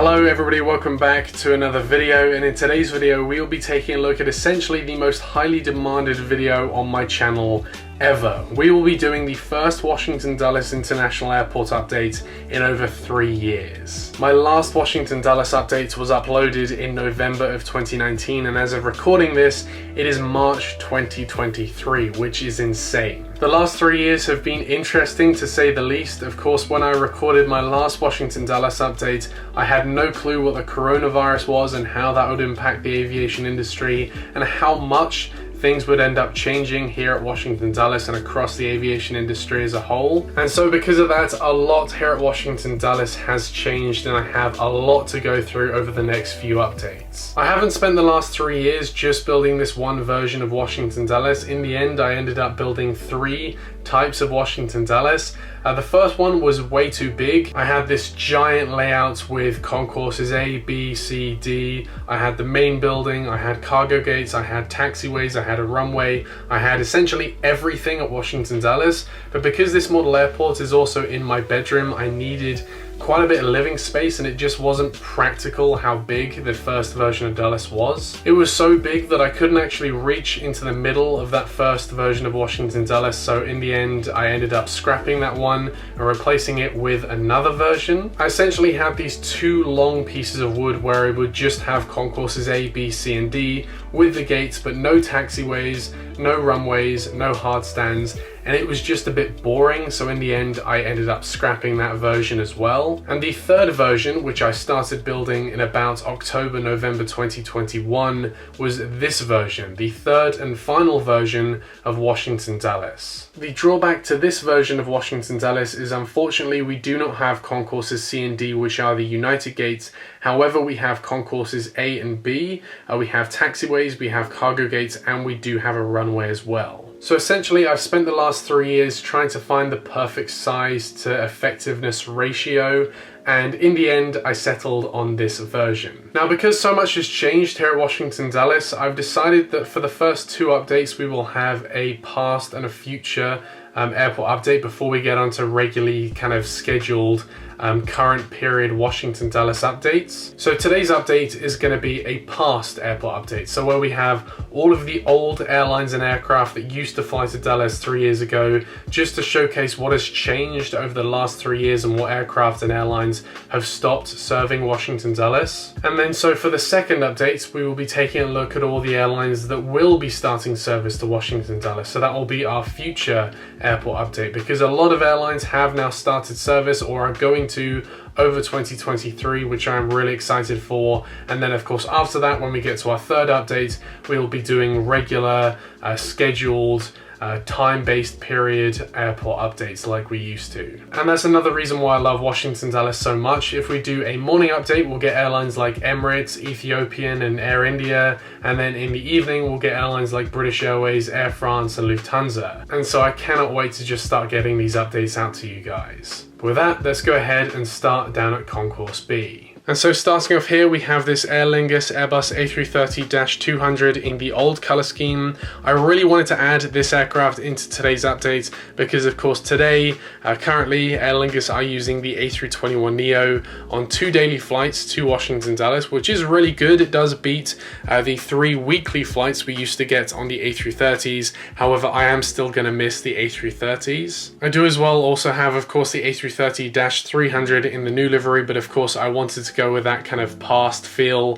Hello everybody, welcome back to another video, and in today's video we'll be taking a look at essentially the most highly demanded video on my channel ever. We will be doing the first Washington Dulles International Airport update in over 3 years. My last Washington Dulles update was uploaded in November of 2019, and as of recording this, it is March 2023, which is insane. The last 3 years have been interesting to say the least. Of course, when I recorded my last Washington Dulles update, I had no clue what the coronavirus was and how that would impact the aviation industry and how much things would end up changing here at Washington Dulles and across the aviation industry as a whole. And so because of that, a lot here at Washington Dulles has changed, and I have a lot to go through over the next few updates. I haven't spent the last 3 years just building this one version of Washington Dulles. In the end, I ended up building 3 types of Washington Dulles. The first one was way too big. I had this giant layout with concourses A, B, C, D. I had the main building, I had cargo gates, I had taxiways, I had a runway, I had essentially everything at Washington Dulles. But because this model airport is also in my bedroom, I needed quite a bit of living space, and it just wasn't practical how big the first version of Dulles was. It was so big that I couldn't actually reach into the middle of that first version of Washington Dulles, so in the end I ended up scrapping that one and replacing it with another version. I essentially had these 2 long pieces of wood where I would just have concourses A, B, C, and D with the gates, but no taxiways, no runways, no hard stands, and it was just a bit boring, so in the end I ended up scrapping that version as well. And the third version, which I started building in about October, November 2021, was this version, the third and final version of Washington Dulles. The drawback to this version of Washington Dulles is unfortunately we do not have concourses C and D, which are the United gates. However, we have concourses A and B, we have taxiways, we have cargo gates, and we do have a runway as well. So essentially, I've spent the last 3 years trying to find the perfect size to effectiveness ratio, and in the end, I settled on this version. Now, because so much has changed here at Washington Dulles, I've decided that for the first 2 updates, we will have a past and a future airport update before we get onto regularly kind of scheduled current period Washington Dulles updates. So today's update is going to be a past airport update, so where we have all of the old airlines and aircraft that used to fly to Dulles 3 years ago, just to showcase what has changed over the last 3 years and what aircraft and airlines have stopped serving Washington Dulles. And then so for the second update, we will be taking a look at all the airlines that will be starting service to Washington Dulles. So that will be our future airport update, because a lot of airlines have now started service or are going to over 2023, which I'm really excited for. And then of course after that, when we get to our third update, we'll be doing regular scheduled time-based period airport updates like we used to. And that's another reason why I love Washington Dulles so much. If we do a morning update, we'll get airlines like Emirates, Ethiopian, and Air India, and then in the evening we'll get airlines like British Airways, Air France, and Lufthansa. And so I cannot wait to just start getting these updates out to you guys. But with that, let's go ahead and start down at Concourse B. And so starting off here, we have this Aer Lingus Airbus A330-200 in the old color scheme. I really wanted to add this aircraft into today's update because of course today, currently Aer Lingus are using the A321neo on 2 daily flights to Washington Dulles, which is really good. It does beat the 3 weekly flights we used to get on the A330s. However, I am still going to miss the A330s. I do as well also have of course the A330-300 in the new livery, but of course I wanted to go with that kind of past feel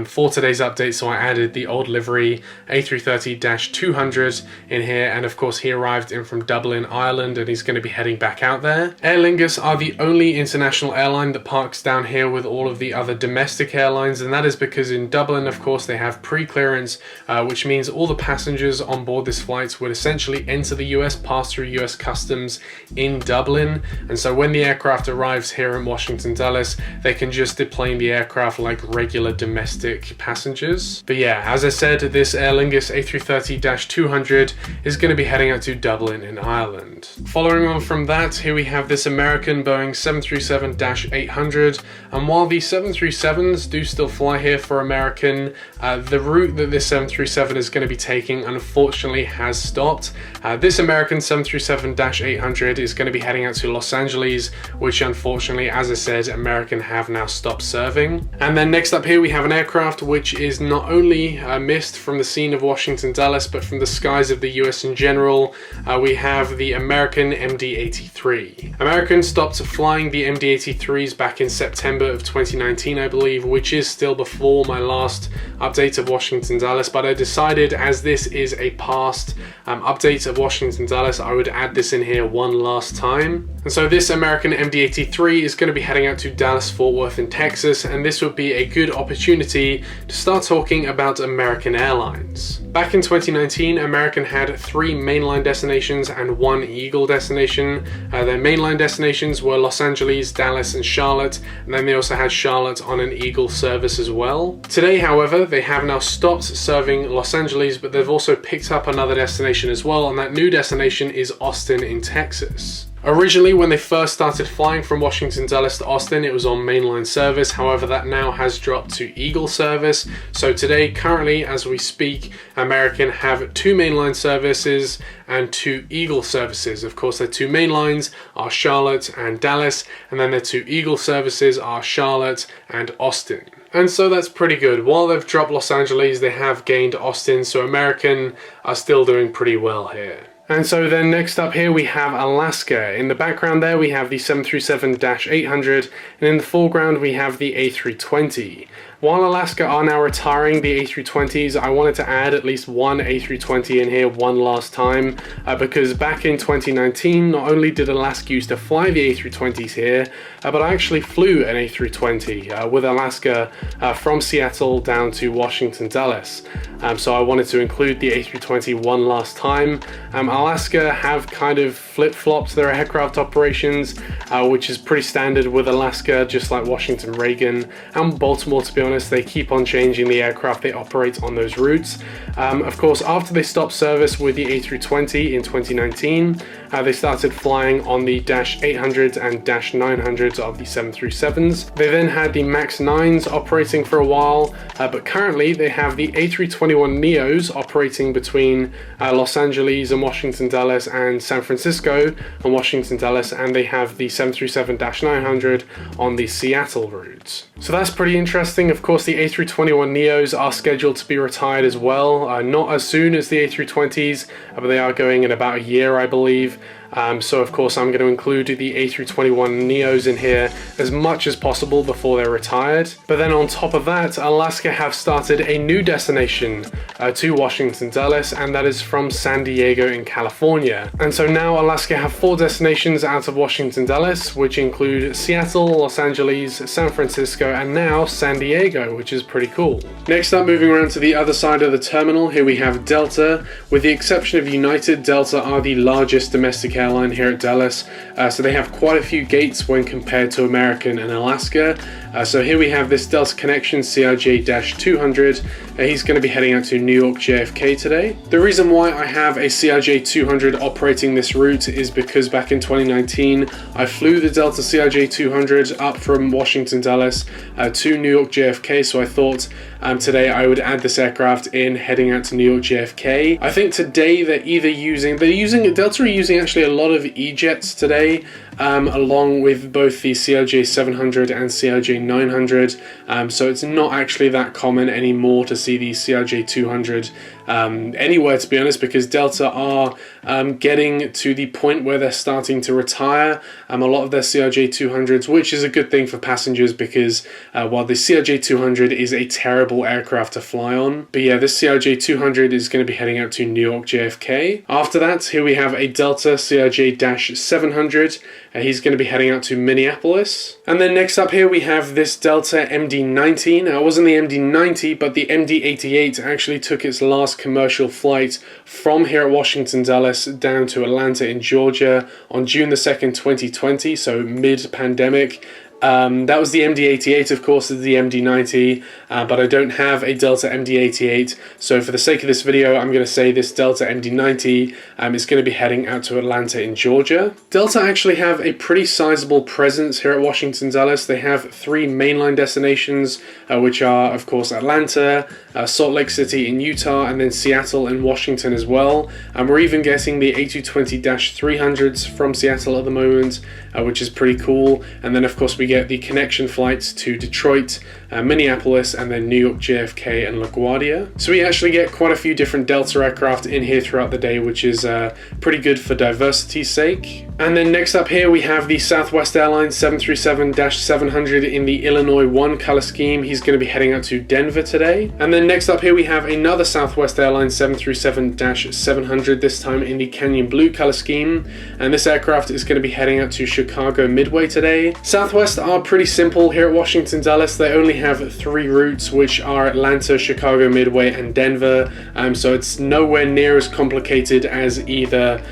for today's update, so I added the old livery A330-200 in here, and of course he arrived in from Dublin, Ireland, and he's going to be heading back out there. Aer Lingus are the only international airline that parks down here with all of the other domestic airlines, and that is because in Dublin, of course, they have pre-clearance, which means all the passengers on board this flight would essentially enter the US, pass through US customs in Dublin, and so when the aircraft arrives here in Washington Dulles, they can just deplane the aircraft like regular domestic domestic passengers. But yeah, as I said, this Aer Lingus A330-200 is going to be heading out to Dublin in Ireland. Following on from that, here we have this American Boeing 737-800, and while the 737s do still fly here for American, the route that this 737 is going to be taking unfortunately has stopped. This American 737-800 is going to be heading out to Los Angeles, which unfortunately, as I said, American have now stopped serving. And then next up here we have an aircraft which is not only missed from the scene of Washington Dulles, but from the skies of the US in general. We have the American MD-83. American stopped flying the MD-83s back in September of 2019, I believe, which is still before my last update of Washington Dulles, but I decided, as this is a past update of Washington Dulles, I would add this in here one last time. And so this American MD-83 is going to be heading out to Dallas-Fort Worth in Texas, and this would be a good opportunity to start talking about American Airlines. Back in 2019, American had 3 mainline destinations and 1 Eagle destination. Their mainline destinations were Los Angeles, Dallas, and Charlotte, and then they also had Charlotte on an Eagle service as well. Today, however, they have now stopped serving Los Angeles, but they've also picked up another destination as well, and that new destination is Austin in Texas. Originally, when they first started flying from Washington Dulles to Austin, it was on mainline service. However, that now has dropped to Eagle service. So today, currently, as we speak, American have 2 mainline services and 2 Eagle services. Of course, their 2 main lines are Charlotte and Dallas, and then their 2 Eagle services are Charlotte and Austin. And so that's pretty good. While they've dropped Los Angeles, they have gained Austin, so American are still doing pretty well here. And so then next up here we have Alaska. In the background there we have the 737-800, and in the foreground we have the A320. While Alaska are now retiring the A320s, I wanted to add at least one A320 in here one last time, because back in 2019, not only did Alaska used to fly the A320s here, but I actually flew an A320 with Alaska from Seattle down to Washington Dulles. So I wanted to include the A320 one last time. Alaska have kind of flip-flopped their aircraft operations, which is pretty standard with Alaska, just like Washington Reagan and Baltimore, to be honest. They keep on changing the aircraft they operate on those routes. Of course, after they stopped service with the A320 in 2019, they started flying on the -800s and -900s of the 737s. They then had the MAX 9s operating for a while, but currently they have the A321neos operating between Los Angeles and Washington Dulles and San Francisco and Washington Dulles, and they have the 737-900 on the Seattle route. So that's pretty interesting. Of course, the A321neos are scheduled to be retired as well, not as soon as the A320s, but they are going in about a year, I believe. So of course I'm going to include the A321neos in here as much as possible before they're retired. But then on top of that, Alaska have started a new destination to Washington Dulles, and that is from San Diego in California. And so now Alaska have 4 destinations out of Washington Dulles, which include Seattle, Los Angeles, San Francisco, and now San Diego, which is pretty cool. Next up, moving around to the other side of the terminal, here we have Delta. With the exception of United, Delta are the largest domestic airline here at Dulles, so they have quite a few gates when compared to American and Alaska. So here we have this Delta Connection CRJ-200. He's going to be heading out to New York JFK today. The reason why I have a CRJ-200 operating this route is because back in 2019 I flew the Delta CRJ-200 up from Washington Dulles to New York JFK, so I thought today I would add this aircraft in heading out to New York JFK. I think today Delta are using actually a lot of E-jets today, along with both the CRJ-700 and CRJ-900, so it's not actually that common anymore to see the CRJ-200 anywhere, to be honest, because Delta are getting to the point where they're starting to retire a lot of their CRJ-200s, which is a good thing for passengers because while the CRJ-200 is a terrible aircraft to fly on, but yeah, this CRJ-200 is going to be heading out to New York JFK. After that, here we have a Delta CRJ-700. He's going to be heading out to Minneapolis. And then next up here we have this Delta MD-90. Now it wasn't the MD-90, but the MD-88 actually took its last commercial flight from here at Washington Dulles down to Atlanta in Georgia on June the 2nd, 2020, so mid-pandemic. That was the MD-88, of course, is the MD-90, but I don't have a Delta MD-88, so for the sake of this video, I'm going to say this Delta MD-90 is going to be heading out to Atlanta in Georgia. Delta actually have a pretty sizable presence here at Washington Dulles. They have 3 mainline destinations, which are, of course, Atlanta, Salt Lake City in Utah, and then Seattle and Washington as well. And we're even getting the A220-300s from Seattle at the moment, which is pretty cool. And then, of course, we get the connection flights to Detroit, Minneapolis, and then New York JFK and LaGuardia. So we actually get quite a few different Delta aircraft in here throughout the day, which is pretty good for diversity's sake. And then next up here we have the Southwest Airlines 737-700 in the Illinois 1 color scheme. He's going to be heading out to Denver today. And then next up here we have another Southwest Airlines 737-700, this time in the Canyon Blue color scheme. And this aircraft is going to be heading out to Chicago Midway today. Southwest are pretty simple here at Washington Dulles. They only have 3 routes, which are Atlanta, Chicago Midway, and Denver. So it's nowhere near as complicated as either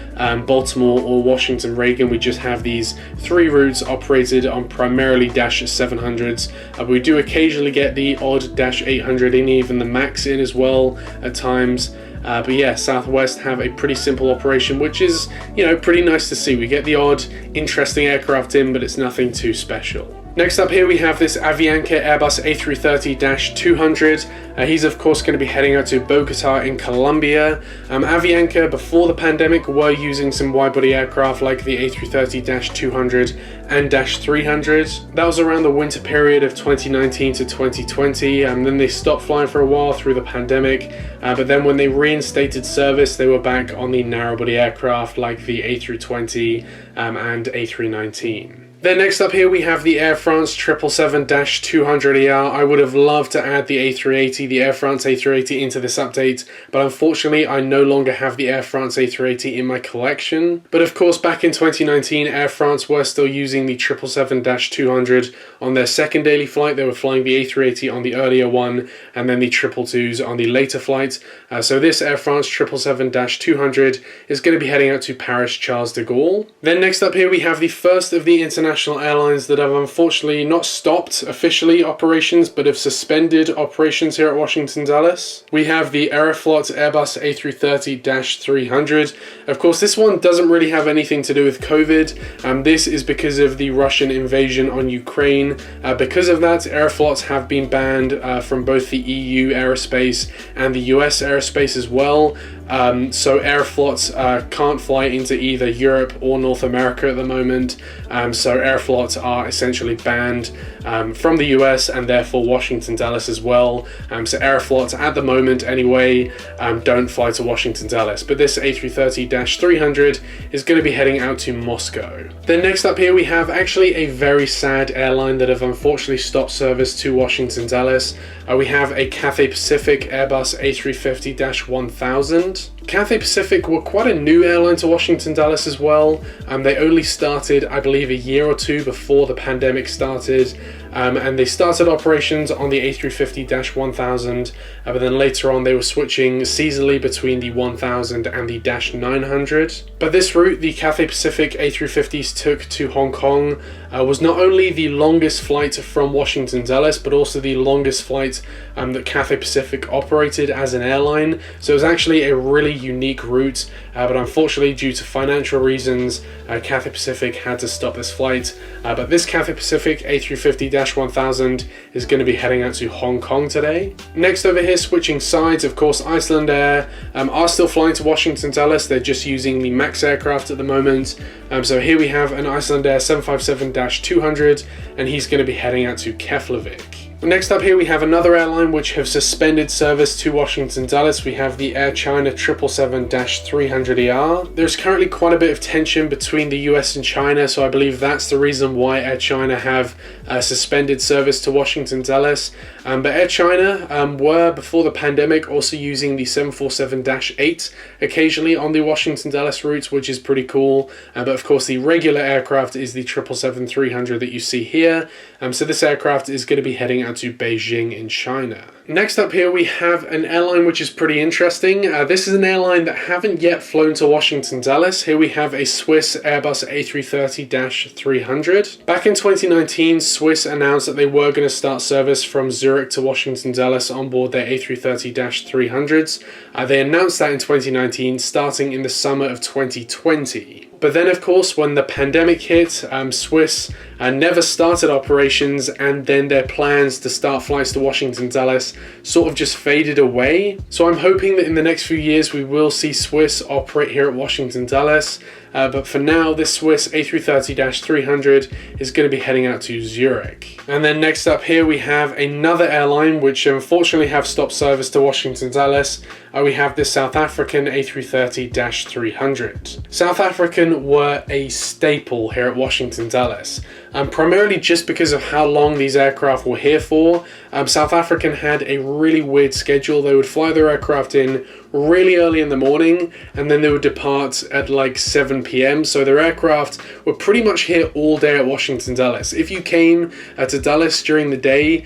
Baltimore or Washington Reagan. We just have these 3 routes operated on primarily Dash 700s. We do occasionally get the odd Dash 800 in, even the Max in as well at times. But yeah, Southwest have a pretty simple operation, which is, you know, pretty nice to see. We get the odd interesting aircraft in, but it's nothing too special. Next up here we have this Avianca Airbus A330-200. He's of course going to be heading out to Bogota in Colombia. Avianca before the pandemic were using some wide-body aircraft like the A330-200 and -300. That was around the winter period of 2019 to 2020, and then they stopped flying for a while through the pandemic. But then when they reinstated service, they were back on the narrow-body aircraft like the A320 and A319. Then next up here we have the Air France 777-200ER. I would have loved to add the A380, the Air France A380 into this update, but unfortunately I no longer have the Air France A380 in my collection. But of course back in 2019 Air France were still using the 777-200 on their second daily flight. They were flying the A380 on the earlier one and then the 222s on the later flight. So this Air France 777-200 is going to be heading out to Paris Charles de Gaulle. Then next up here we have the first of the international airlines that have unfortunately not stopped officially operations but have suspended operations here at Washington Dulles. We have the Aeroflot Airbus A330-300. Of course this one doesn't really have anything to do with COVID. This is because of the Russian invasion on Ukraine. Because of that, Aeroflots have been banned from both the EU aerospace and the US aerospace as well. So Aeroflots can't fly into either Europe or North America at the moment. So Aeroflots are essentially banned from the US and therefore Washington Dulles as well. So Aeroflots at the moment anyway don't fly to Washington Dulles. But this A330-300 is going to be heading out to Moscow. Then next up here we have actually a very sad airline that have unfortunately stopped service to Washington Dulles. We have a Cathay Pacific Airbus A350-1000. Cathay Pacific were quite a new airline to Washington Dulles as well. They only started, I believe, a year or two before the pandemic started. And they started operations on the A350-1000, but then later on they were switching seasonally between the 1000 and the -900. But this route the Cathay Pacific A350s took to Hong Kong was not only the longest flight from Washington Dulles, but also the longest flight that Cathay Pacific operated as an airline. So it was actually a really unique route, but unfortunately due to financial reasons, Cathay Pacific had to stop this flight. But this Cathay Pacific A350-1000 is going to be heading out to Hong Kong today. Next over here, switching sides, of course, Iceland Air are still flying to Washington Dulles. They're just using the MAX aircraft at the moment. So here we have an Iceland Air 757-200, and he's going to be heading out to Keflavik. Next up here we have another airline which have suspended service to Washington Dulles. We have the Air China 777-300ER. There's currently quite a bit of tension between the US and China, so I believe that's the reason why Air China have suspended service to Washington Dulles. But Air China were, before the pandemic, also using the 747-8 occasionally on the Washington Dulles routes, which is pretty cool. But of course the regular aircraft is the 777-300 that you see here. So this aircraft is going to be heading out out to Beijing in China. Next up here we have an airline which is pretty interesting. This is an airline that haven't yet flown to Washington Dulles. Here we have a Swiss Airbus A330-300. Back in 2019, Swiss announced that they were going to start service from Zurich to Washington Dulles on board their A330-300s. They announced that in 2019, starting in the summer of 2020. But then, of course, when the pandemic hit, Swiss never started operations, and then their plans to start flights to Washington Dulles sort of just faded away. So I'm hoping that in the next few years we will see Swiss operate here at Washington Dulles. But for now, this Swiss A330-300 is going to be heading out to Zurich. And then next up here we have another airline which unfortunately have stopped service to Washington Dulles. We have this South African A330-300. South African were a staple here at Washington Dulles. Primarily just because of how long these aircraft were here for. South African had a really weird schedule. They would fly their aircraft in really early in the morning, and then they would depart at like 7 p.m. So their aircraft were pretty much here all day at Washington Dulles. If you came to Dulles during the day,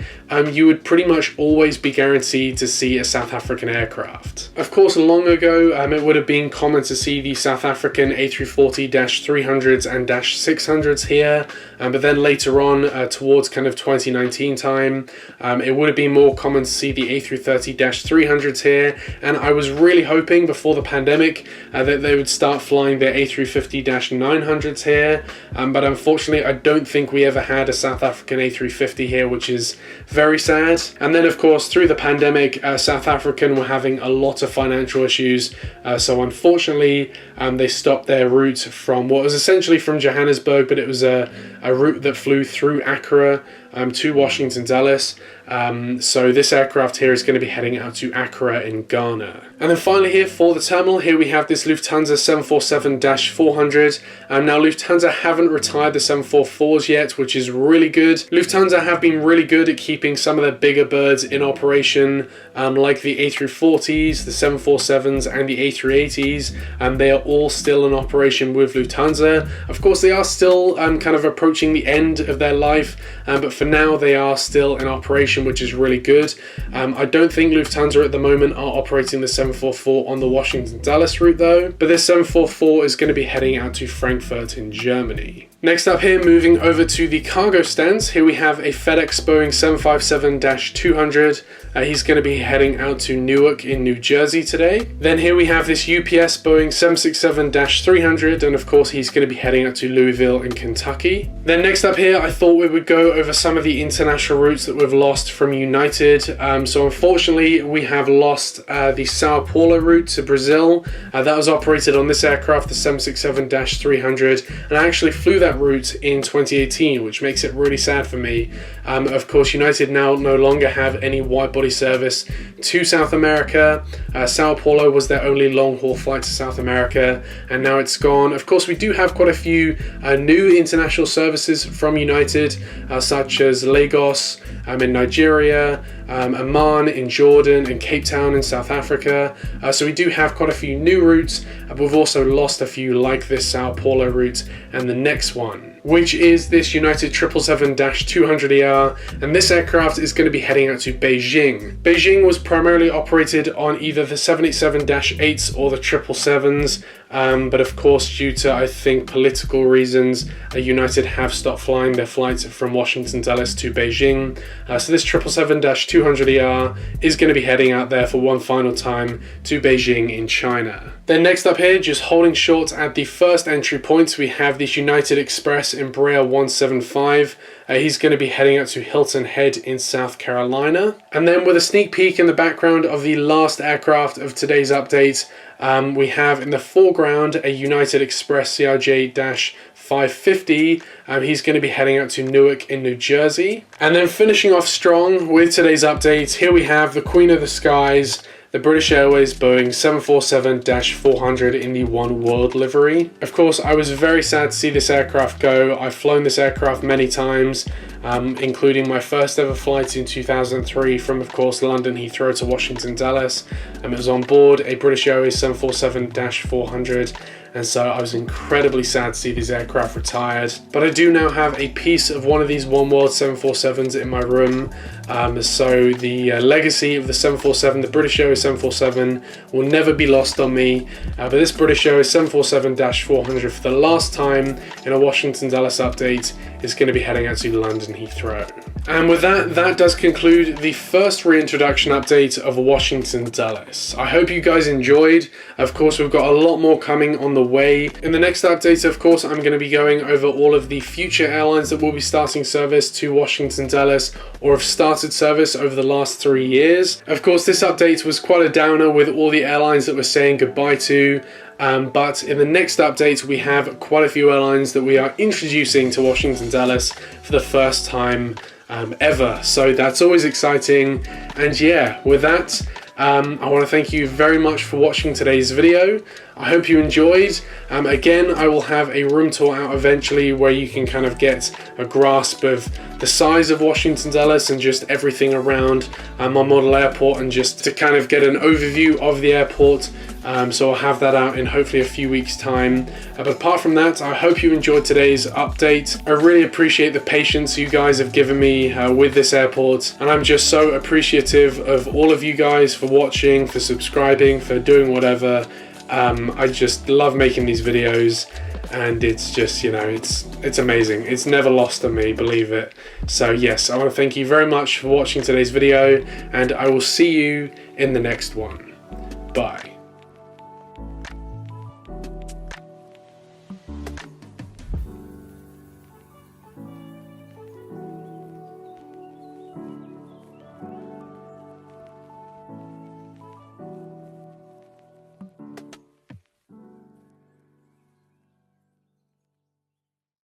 you would pretty much always be guaranteed to see a South African aircraft. Of course, long ago, it would have been common to see the South African A340-300s and -600s here, but then later on, towards kind of 2019 time, it would have been more common to see the A330-300s here, and I was really hoping before the pandemic that they would start flying their A350-900s here, but unfortunately I don't think we ever had a South African A350 here, which is very sad. And then of course through the pandemic, South African were having a lot of financial issues, so unfortunately they stopped their route from what was essentially from Johannesburg, but it was a route that flew through Accra to Washington Dulles. So this aircraft here is going to be heading out to Accra in Ghana. And then finally here for the terminal, here we have this Lufthansa 747-400. Now Lufthansa haven't retired the 744s yet, which is really good. Lufthansa have been really good at keeping some of their bigger birds in operation, like the A340s, the 747s and the A380s. They are all still in operation with Lufthansa. Of course they are still kind of approaching the end of their life, but for now they are still in operation, which is really good. I don't think Lufthansa at the moment are operating the 744 on the Washington Dulles route though, but this 744 is going to be heading out to Frankfurt in Germany. Next up here, moving over to the cargo stands, here we have a FedEx Boeing 757-200. He's going to be heading out to Newark in New Jersey today. Then here we have this UPS Boeing 767-300, and of course he's going to be heading out to Louisville in Kentucky. Then next up here, I thought we would go over some of the international routes that we've lost from United. So unfortunately, we have lost the Sao Paulo route to Brazil. That was operated on this aircraft, the 767-300, and I actually flew that route in 2018, which makes it really sad for me. Of course, United now no longer have any wide-body service to South America. Sao Paulo was their only long-haul flight to South America, and now it's gone. Of course, we do have quite a few new international services from United, such as Lagos in Nigeria, Amman in Jordan, and Cape Town in South Africa. So we do have quite a few new routes, but we've also lost a few like this Sao Paulo route and the next one, which is this United 777-200ER, and this aircraft is going to be heading out to Beijing. Beijing was primarily operated on either the 787-8s or the 777s, but of course due to, I think, political reasons, United have stopped flying their flights from Washington Dulles to Beijing. So this 777-200ER is going to be heading out there for one final time to Beijing in China. Then next up here, just holding short at the first entry point, we have this United Express Embraer 175. He's going to be heading out to Hilton Head in South Carolina. And then with a sneak peek in the background of the last aircraft of today's update, we have in the foreground a United Express CRJ-550. He's going to be heading out to Newark in New Jersey. And then finishing off strong with today's update, here we have the Queen of the Skies, the British Airways Boeing 747-400 in the One World livery. Of course, I was very sad to see this aircraft go. I've flown this aircraft many times, including my first ever flight in 2003 from, of course, London Heathrow to Washington Dulles. It was on board a British Airways 747-400. And so I was incredibly sad to see these aircraft retired. But I do now have a piece of one of these One World 747s in my room. So the legacy of the 747, the British Airways 747, will never be lost on me. But this British Airways 747-400 for the last time in a Washington Dulles update is going to be heading out to London Heathrow. And with that, that does conclude the first reintroduction update of Washington Dulles. I hope you guys enjoyed. Of course, we've got a lot more coming on the way. In the next update, of course, I'm going to be going over all of the future airlines that will be starting service to Washington Dulles or have started service over the last 3 years. Of course, this update was quite a downer with all the airlines that we're saying goodbye to. But in the next update, we have quite a few airlines that we are introducing to Washington Dulles for the first time ever. So that's always exciting. And yeah, with that, I want to thank you very much for watching today's video. I hope you enjoyed. Again, I will have a room tour out eventually where you can kind of get a grasp of the size of Washington Dulles and just everything around my model airport, and just to kind of get an overview of the airport. So I'll have that out in hopefully a few weeks' time. But apart from that, I hope you enjoyed today's update. I really appreciate the patience you guys have given me with this airport, and I'm just so appreciative of all of you guys for watching, for subscribing, for doing whatever. I just love making these videos, and it's just, you know, it's amazing. It's never lost on me, believe it. So yes, I want to thank you very much for watching today's video, and I will see you in the next one. Bye.